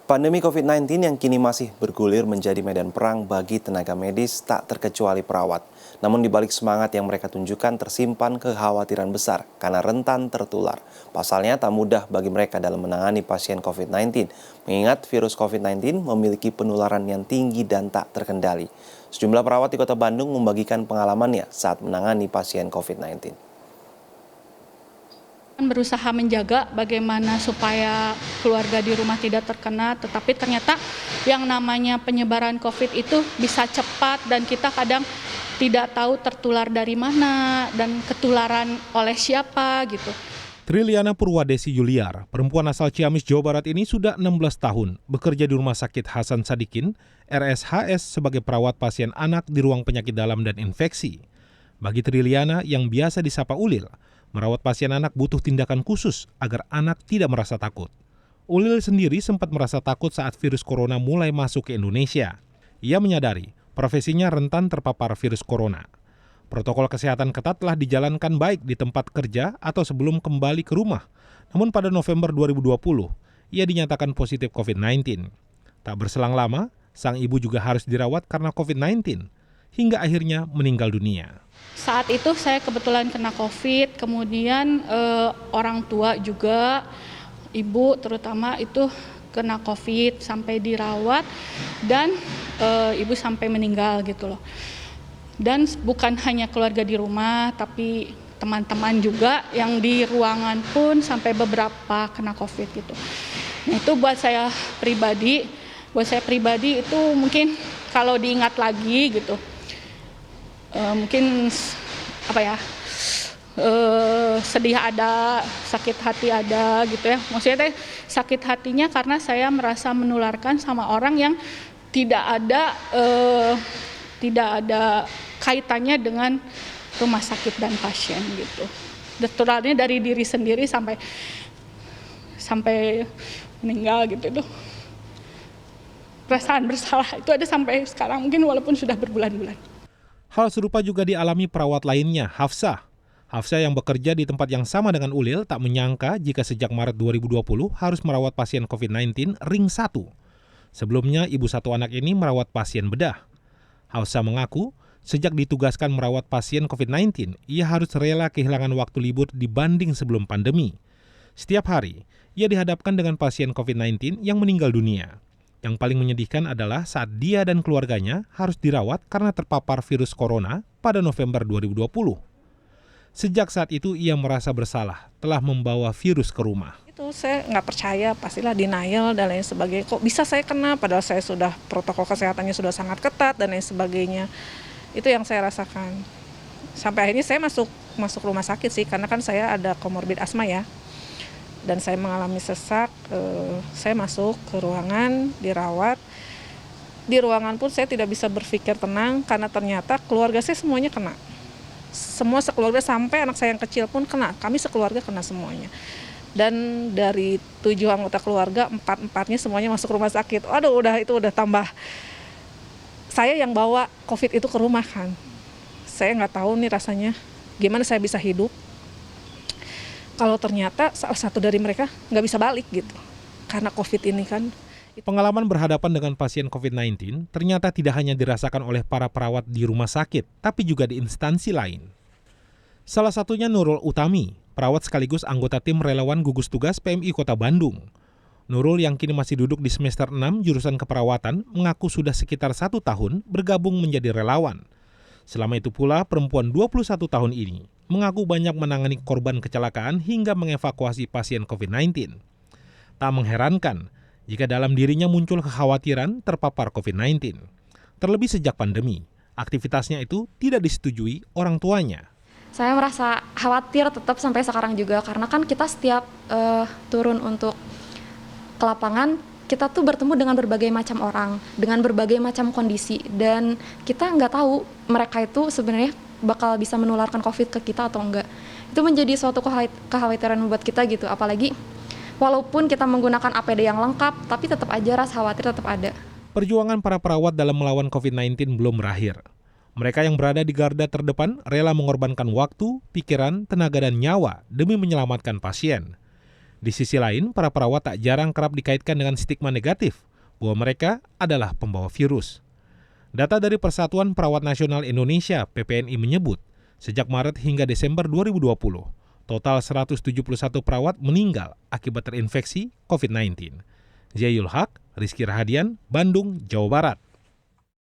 Pandemi COVID-19 yang kini masih bergulir menjadi medan perang bagi tenaga medis tak terkecuali perawat. Namun di balik semangat yang mereka tunjukkan tersimpan kekhawatiran besar karena rentan tertular. Pasalnya tak mudah bagi mereka dalam menangani pasien COVID-19, mengingat virus COVID-19 memiliki penularan yang tinggi dan tak terkendali. Sejumlah perawat di Kota Bandung membagikan pengalamannya saat menangani pasien COVID-19. Berusaha menjaga bagaimana supaya keluarga di rumah tidak terkena, tetapi ternyata yang namanya penyebaran COVID itu bisa cepat dan kita kadang tidak tahu tertular dari mana dan ketularan oleh siapa gitu. Triliana Purwadesi Yuliar, perempuan asal Ciamis, Jawa Barat ini sudah 16 tahun bekerja di Rumah Sakit Hasan Sadikin, RSHS, sebagai perawat pasien anak di ruang penyakit dalam dan infeksi. Bagi Triliana yang biasa disapa Ulil, merawat pasien anak butuh tindakan khusus agar anak tidak merasa takut. Ulil sendiri sempat merasa takut saat virus corona mulai masuk ke Indonesia. Ia menyadari profesinya rentan terpapar virus corona. Protokol kesehatan ketat telah dijalankan baik di tempat kerja atau sebelum kembali ke rumah. Namun pada November 2020, ia dinyatakan positif COVID-19. Tak berselang lama, sang ibu juga harus dirawat karena COVID-19, hingga akhirnya meninggal dunia. Saat itu saya kebetulan kena COVID, kemudian orang tua juga, ibu terutama itu kena COVID sampai dirawat dan ibu sampai meninggal gitu loh. Dan bukan hanya keluarga di rumah, tapi teman-teman juga yang di ruangan pun sampai beberapa kena COVID gitu. Nah, itu buat saya pribadi itu mungkin kalau diingat lagi gitu, mungkin sedih ada, sakit hati ada gitu ya. Maksudnya sakit hatinya karena saya merasa menularkan sama orang yang tidak ada kaitannya dengan rumah sakit dan pasien gitu. Tertularnya dari diri sendiri sampai meninggal gitu tuh. Perasaan bersalah itu ada sampai sekarang mungkin walaupun sudah berbulan-bulan. Hal serupa juga dialami perawat lainnya, Hafsah. Hafsah yang bekerja di tempat yang sama dengan Ulil tak menyangka jika sejak Maret 2020 harus merawat pasien COVID-19 ring 1. Sebelumnya, ibu satu anak ini merawat pasien bedah. Hafsah mengaku, sejak ditugaskan merawat pasien COVID-19, ia harus rela kehilangan waktu libur dibanding sebelum pandemi. Setiap hari, ia dihadapkan dengan pasien COVID-19 yang meninggal dunia. Yang paling menyedihkan adalah saat dia dan keluarganya harus dirawat karena terpapar virus corona pada November 2020. Sejak saat itu ia merasa bersalah telah membawa virus ke rumah. Itu saya nggak percaya, pastilah denial dan lain sebagainya. Kok bisa saya kena padahal saya sudah protokol kesehatannya sudah sangat ketat dan lain sebagainya. Itu yang saya rasakan. Sampai akhirnya saya masuk rumah sakit sih, karena kan saya ada komorbid asma ya. Dan saya mengalami sesak, saya masuk ke ruangan, dirawat. Di ruangan pun saya tidak bisa berpikir tenang karena ternyata keluarga saya semuanya kena. Semua sekeluarga sampai anak saya yang kecil pun kena, kami sekeluarga kena semuanya. Dan dari 7 anggota keluarga, 4-4-nya semuanya masuk rumah sakit. Aduh, itu udah tambah. Saya yang bawa COVID itu ke rumah kan. Saya nggak tahu nih rasanya, gimana saya bisa hidup kalau ternyata salah satu dari mereka nggak bisa balik gitu, karena COVID ini kan. Pengalaman berhadapan dengan pasien COVID-19 ternyata tidak hanya dirasakan oleh para perawat di rumah sakit, tapi juga di instansi lain. Salah satunya Nurul Utami, perawat sekaligus anggota tim relawan gugus tugas PMI Kota Bandung. Nurul yang kini masih duduk di semester 6 jurusan keperawatan mengaku sudah sekitar 1 tahun bergabung menjadi relawan. Selama itu pula perempuan 21 tahun ini mengaku banyak menangani korban kecelakaan hingga mengevakuasi pasien COVID-19. Tak mengherankan jika dalam dirinya muncul kekhawatiran terpapar COVID-19. Terlebih sejak pandemi, aktivitasnya itu tidak disetujui orang tuanya. Saya merasa khawatir tetap sampai sekarang juga, karena kan kita setiap turun untuk ke lapangan, kita tuh bertemu dengan berbagai macam orang, dengan berbagai macam kondisi, dan kita nggak tahu mereka itu sebenarnya bakal bisa menularkan COVID ke kita atau enggak. Itu menjadi suatu kekhawatiran buat kita gitu, apalagi walaupun kita menggunakan APD yang lengkap, tapi tetap aja rasa khawatir tetap ada. Perjuangan para perawat dalam melawan COVID-19 belum berakhir. Mereka yang berada di garda terdepan rela mengorbankan waktu, pikiran, tenaga, dan nyawa demi menyelamatkan pasien. Di sisi lain, para perawat tak jarang kerap dikaitkan dengan stigma negatif bahwa mereka adalah pembawa virus. Data dari Persatuan Perawat Nasional Indonesia (PPNI) menyebut, sejak Maret hingga Desember 2020, total 171 perawat meninggal akibat terinfeksi COVID-19. Ziyul Haq, Rizky Rahadian, Bandung, Jawa Barat.